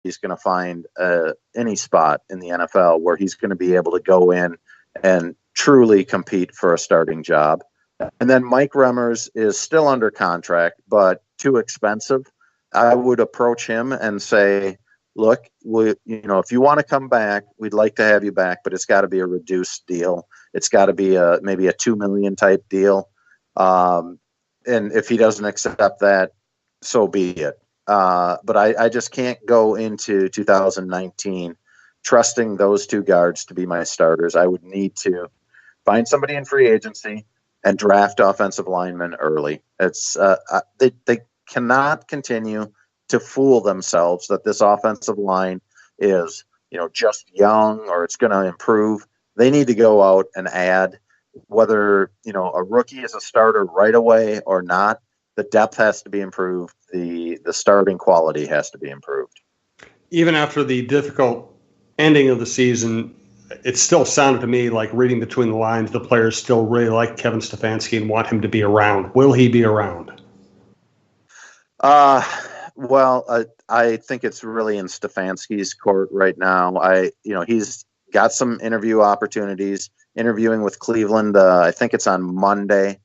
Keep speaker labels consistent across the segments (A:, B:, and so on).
A: he's going to find any spot in the NFL where he's going to be able to go in and truly compete for a starting job. And then Mike Remmers is still under contract, but too expensive. I would approach him and say, look, if you want to come back, we'd like to have you back, but it's got to be a reduced deal. It's got to be maybe a $2 million type deal. And if he doesn't accept that, so be it. But I just can't go into 2019 trusting those two guards to be my starters. I would need to find somebody in free agency and draft offensive linemen early. It's they cannot continue to fool themselves that this offensive line is just young or it's going to improve. They need to go out and add, whether a rookie is a starter right away or not. The depth has to be improved. The starting quality has to be improved.
B: Even after the difficult ending of the season, it still sounded to me like, reading between the lines, the players still really like Kevin Stefanski and want him to be around. Will he be around?
A: Well, I think it's really in Stefanski's court right now. He's got some interview opportunities, interviewing with Cleveland. I think it's on Monday.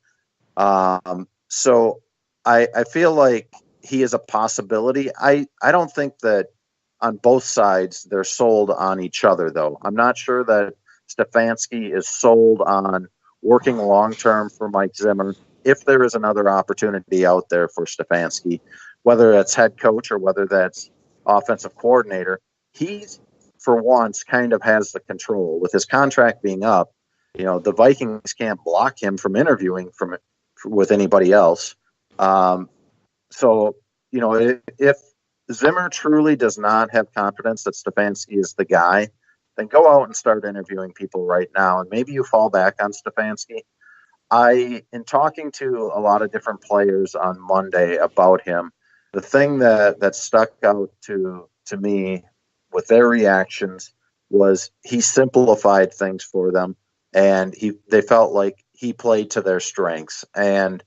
A: So I feel like he is a possibility. I don't think that on both sides they're sold on each other, though. I'm not sure that Stefanski is sold on working long-term for Mike Zimmer if there is another opportunity out there for Stefanski, whether that's head coach or whether that's offensive coordinator. He, for once, kind of has the control. With his contract being up, the Vikings can't block him from interviewing with anybody else. So, if Zimmer truly does not have confidence that Stefanski is the guy, then go out and start interviewing people right now. And maybe you fall back on Stefanski. In talking to a lot of different players on Monday about him, the thing that stuck out to me with their reactions was he simplified things for them, and they felt like he played to their strengths. And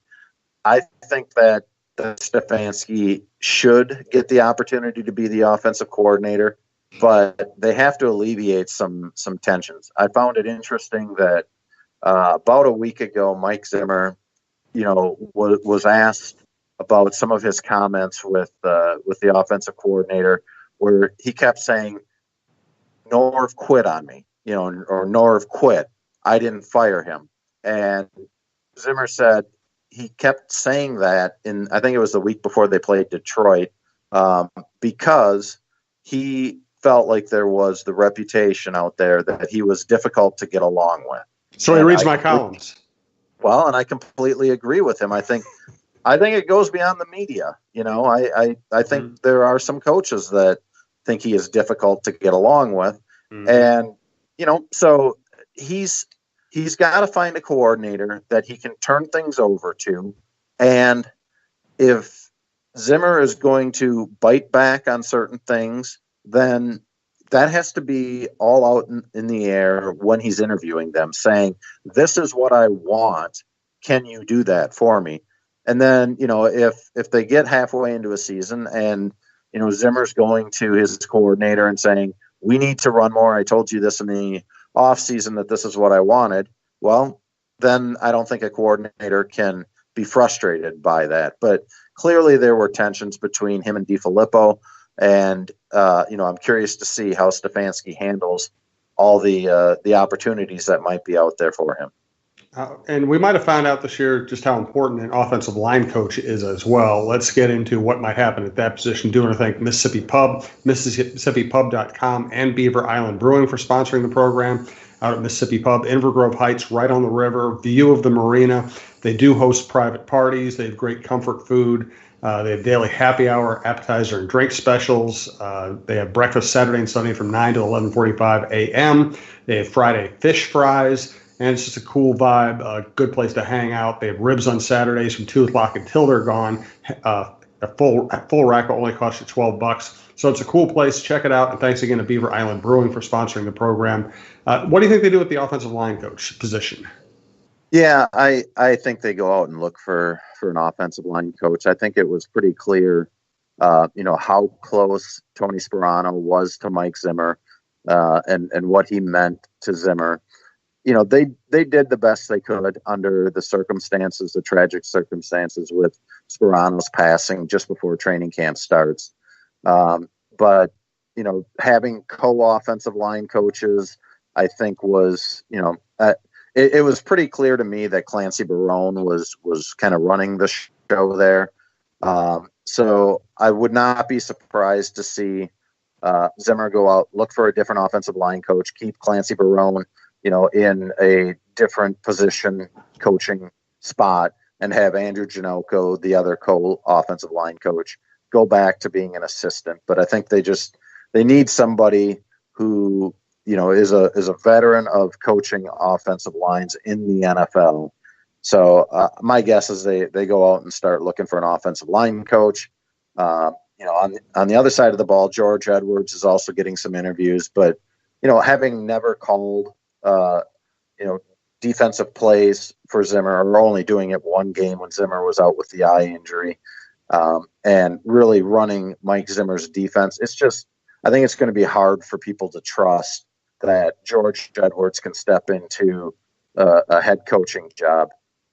A: I think that Stefanski should get the opportunity to be the offensive coordinator, but they have to alleviate some tensions. I found it interesting that about a week ago, Mike Zimmer, was asked about some of his comments with the offensive coordinator, where he kept saying, "Norv quit on me," or "Norv quit. I didn't fire him." And Zimmer said he kept saying that I think it was the week before they played Detroit, because he felt like there was the reputation out there that he was difficult to get along with.
B: So he reads my columns.
A: Well, and I completely agree with him. I think it goes beyond the media. I think there are some coaches that think he is difficult to get along with. And, so he's got to find a coordinator that he can turn things over to. And if Zimmer is going to bite back on certain things, then that has to be all out in the air when he's interviewing them, saying, "This is what I want. Can you do that for me?" And then, if they get halfway into a season and, Zimmer's going to his coordinator and saying, "We need to run more. I told you this in the offseason that this is what I wanted." Well, then I don't think a coordinator can be frustrated by that. But clearly there were tensions between him and DiFilippo. And, I'm curious to see how Stefanski handles all the opportunities that might be out there for him.
B: And we might have found out this year just how important an offensive line coach is as well. Let's get into what might happen at that position. Do want to thank Mississippi Pub, MississippiPub.com, and Beaver Island Brewing for sponsoring the program. Out at Mississippi Pub, Inver Grove Heights, right on the river, view of the marina. They do host private parties. They have great comfort food. They have daily happy hour, appetizer, and drink specials. They have breakfast Saturday and Sunday from 9 to 11:45 a.m. They have Friday fish fries, and it's just a cool vibe, a good place to hang out. They have ribs on Saturdays from 2 o'clock until they're gone. A full rack will only cost you $12. So it's a cool place. Check it out. And thanks again to Beaver Island Brewing for sponsoring the program. What do you think they do with the offensive line coach position?
A: Yeah, I think they go out and look for an offensive line coach. I think it was pretty clear how close Tony Sperano was to Mike Zimmer, and what he meant to Zimmer. They did the best they could under the circumstances, the tragic circumstances with Sperano's passing just before training camp starts. But having co-offensive line coaches, I think was, it was pretty clear to me that Clancy Barone was kind of running the show there. So I would not be surprised to see Zimmer go out, look for a different offensive line coach, keep Clancy Barone, in a different position coaching spot, and have Andrew Janocko, the other co-offensive line coach, go back to being an assistant. But I think they need somebody who, is a veteran of coaching offensive lines in the NFL. So my guess is they go out and start looking for an offensive line coach. On the other side of the ball, George Edwards is also getting some interviews, but having never called defensive plays for Zimmer, or only doing it one game when Zimmer was out with the eye injury, and really running Mike Zimmer's defense, I think it's going to be hard for people to trust that George Edwards can step into a head coaching job.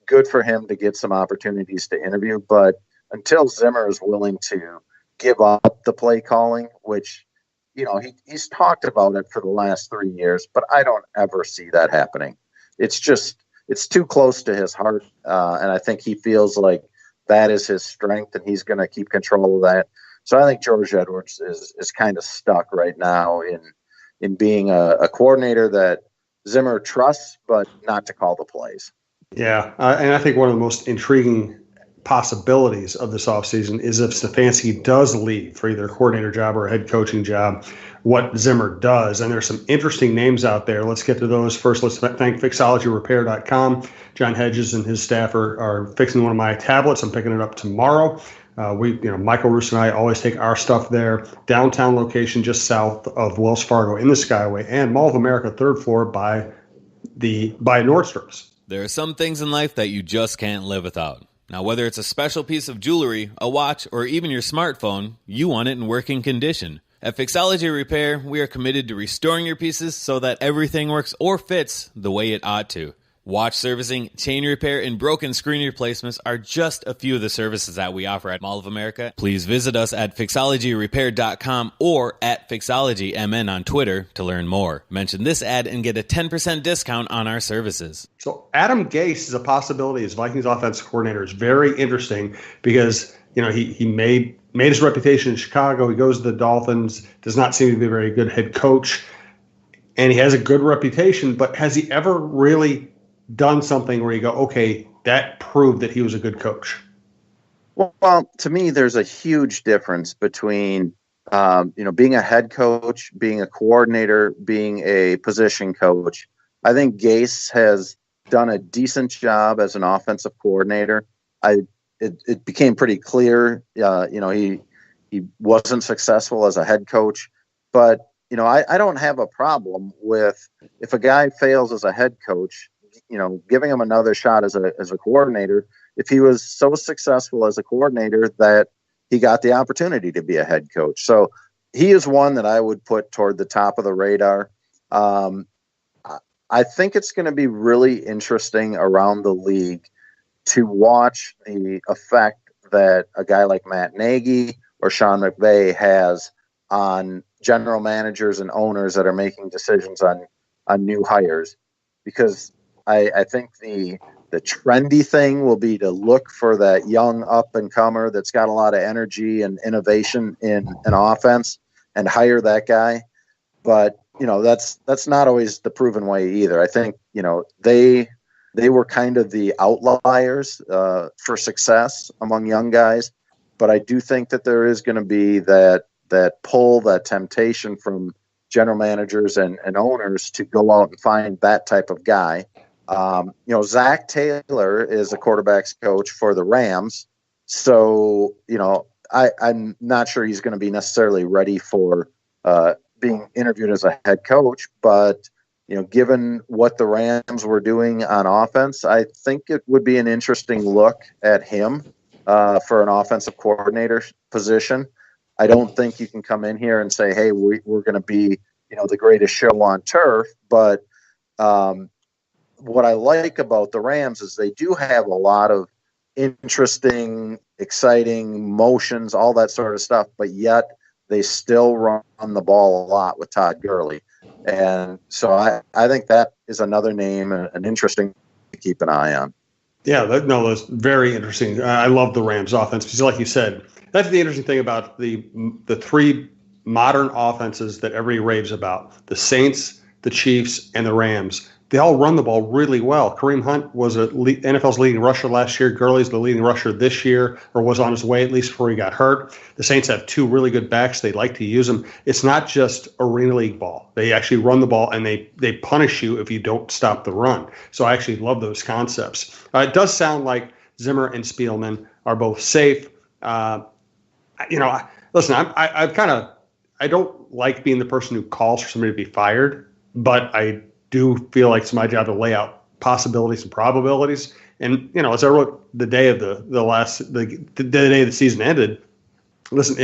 A: Good for him to get some opportunities to interview, but until Zimmer is willing to give up the play calling, which, he's talked about it for the last 3 years, but I don't ever see that happening. It's too close to his heart. And I think he feels like that is his strength, and he's going to keep control of that. So I think George Edwards is kind of stuck right now in being a coordinator that Zimmer trusts, but not to call the plays.
B: Yeah, and I think one of the most intriguing possibilities of this offseason is if Stefanski does leave for either a coordinator job or a head coaching job, what Zimmer does. And there's some interesting names out there. Let's get to those. First, let's thank FixologyRepair.com. John Hedges and his staff are fixing one of my tablets. I'm picking it up tomorrow. Michael Roos and I always take our stuff there. Downtown location just south of Wells Fargo in the Skyway, and Mall of America, third floor by Nordstrom's.
C: There are some things in life that you just can't live without. Now, whether it's a special piece of jewelry, a watch, or even your smartphone, you want it in working condition. At Fixology Repair, we are committed to restoring your pieces so that everything works or fits the way it ought to. Watch servicing, chain repair, and broken screen replacements are just a few of the services that we offer at Mall of America. Please visit us at FixologyRepair.com or at FixologyMN on Twitter to learn more. Mention this ad and get a 10% discount on our services.
B: So Adam Gase is a possibility as Vikings offensive coordinator. Is very interesting because, he made his reputation in Chicago. He goes to the Dolphins, does not seem to be a very good head coach, and he has a good reputation, but has he ever really done something where you go, okay, that proved that he was a good coach?
A: Well, to me, there's a huge difference between, being a head coach, being a coordinator, being a position coach. I think Gase has done a decent job as an offensive coordinator. It became pretty clear, he wasn't successful as a head coach, but, I don't have a problem with if a guy fails as a head coach, giving him another shot as a coordinator, if he was so successful as a coordinator that he got the opportunity to be a head coach. So he is one that I would put toward the top of the radar. I think it's going to be really interesting around the league to watch the effect that a guy like Matt Nagy or Sean McVay has on general managers and owners that are making decisions on new hires, because I think the trendy thing will be to look for that young up-and-comer that's got a lot of energy and innovation in an offense and hire that guy. But, that's not always the proven way either. I think, they were kind of the outliers for success among young guys. But I do think that there is going to be that pull, that temptation from general managers and owners to go out and find that type of guy. Zach Taylor is a quarterback's coach for the Rams. So, I'm not sure he's going to be necessarily ready for being interviewed as a head coach. But, given what the Rams were doing on offense, I think it would be an interesting look at him for an offensive coordinator position. I don't think you can come in here and say, hey, we're going to be, the greatest show on turf. But what I like about the Rams is they do have a lot of interesting, exciting motions, all that sort of stuff, but yet they still run the ball a lot with Todd Gurley. And so I think that is another name, an interesting to keep an eye on.
B: Yeah, that's very interesting. I love the Rams offense because, like you said, that's the interesting thing about the three modern offenses that everybody raves about: the Saints, the Chiefs, and the Rams. They all run the ball really well. Kareem Hunt was NFL's leading rusher last year. Gurley's the leading rusher this year, or was on his way at least before he got hurt. The Saints have two really good backs. They like to use them. It's not just arena league ball. They actually run the ball, and they punish you if you don't stop the run. So I actually love those concepts. It does sound like Zimmer and Spielman are both safe. Listen, I don't like being the person who calls for somebody to be fired, but I do feel like it's my job to lay out possibilities and probabilities. And, as I wrote the day of the day the season ended, listen,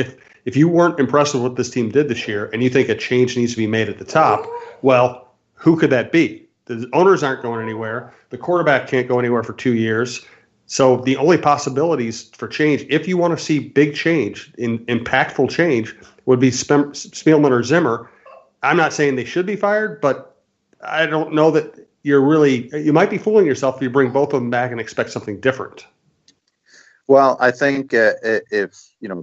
B: if you weren't impressed with what this team did this year and you think a change needs to be made at the top, well, who could that be? The owners aren't going anywhere. The quarterback can't go anywhere for 2 years. So the only possibilities for change, if you want to see big change, impactful change, would be Spielman or Zimmer. I'm not saying they should be fired, but I don't know that you might be fooling yourself if you bring both of them back and expect something different.
A: Well, I think if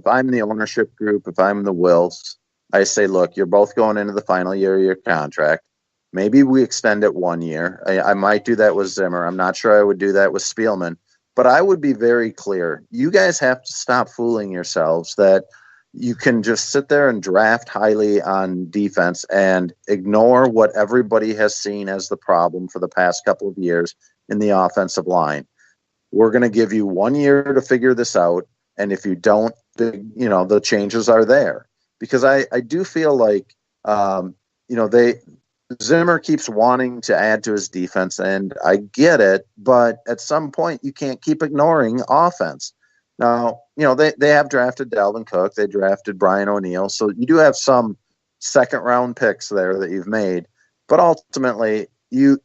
A: I'm the ownership group, if I'm the Wills, I say, look, you're both going into the final year of your contract. Maybe we extend it 1 year. I might do that with Zimmer. I'm not sure I would do that with Spielman, but I would be very clear. You guys have to stop fooling yourselves that you can just sit there and draft highly on defense and ignore what everybody has seen as the problem for the past couple of years in the offensive line. We're going to give you 1 year to figure this out. And if you don't, the changes are there. Because I do feel like, Zimmer keeps wanting to add to his defense, and I get it, but at some point you can't keep ignoring offense. Now, they have drafted Dalvin Cook. They drafted Brian O'Neill. So you do have some second-round picks there that you've made. But ultimately, you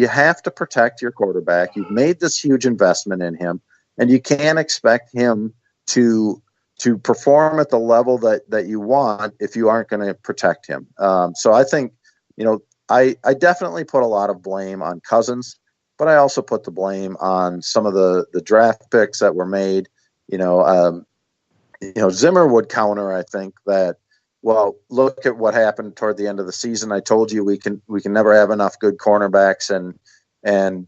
A: have to protect your quarterback. You've made this huge investment in him, and you can't expect him to perform at the level that you want if you aren't going to protect him. So I think, I definitely put a lot of blame on Cousins. But I also put the blame on some of the draft picks that were made. Zimmer would counter, I think, that, well, look at what happened toward the end of the season. I told you we can never have enough good cornerbacks, and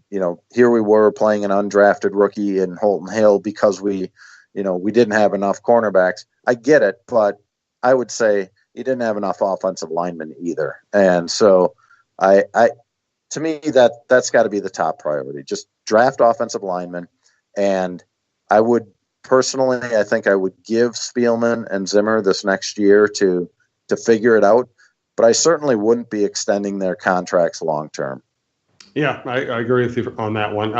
A: here we were playing an undrafted rookie in Holton Hill because we didn't have enough cornerbacks. I get it, but I would say he didn't have enough offensive linemen either. And so to me, that's got to be the top priority. Just draft offensive linemen. And I would personally, I think I would give Spielman and Zimmer this next year to figure it out. But I certainly wouldn't be extending their contracts long term.
B: Yeah, I agree with you on that one.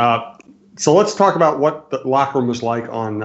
B: So let's talk about what the locker room was like on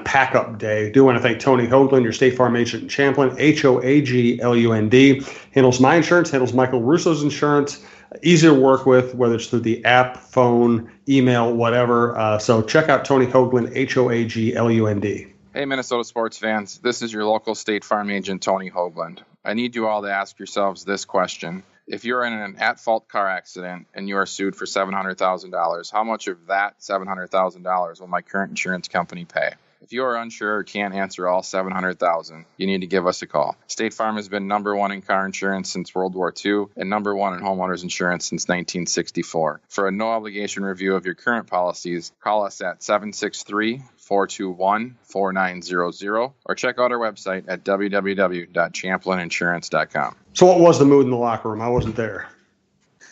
B: Pack-Up Day. I do want to thank Tony Hoagland, your State Farm agent in Champlin, Hoaglund, handles my insurance, handles Michael Russo's insurance. Easy to work with, whether it's through the app, phone, email, whatever. So check out Tony Hoagland, Hoaglund.
D: Hey, Minnesota sports fans. This is your local State Farm agent, Tony Hoagland. I need you all to ask yourselves this question. If you're in an at-fault car accident and you are sued for $700,000, how much of that $700,000 will my current insurance company pay? If you are unsure or can't answer all $700,000, you need to give us a call. State Farm has been number one in car insurance since World War II and number one in homeowners insurance since 1964. For a no-obligation review of your current policies, call us at 763-421-4900 or check out our website at www.champlininsurance.com.
B: So what was the mood in the locker room? I wasn't there.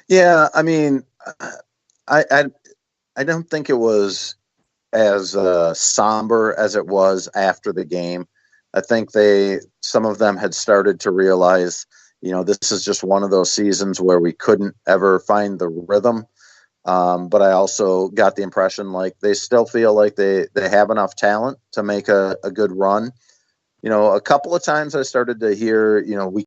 A: Yeah, I mean, I don't think it was as somber as it was after the game. I think some of them had started to realize, this is just one of those seasons where we couldn't ever find the rhythm. But I also got the impression like they still feel like they have enough talent to make a good run. a couple of times I started to hear, we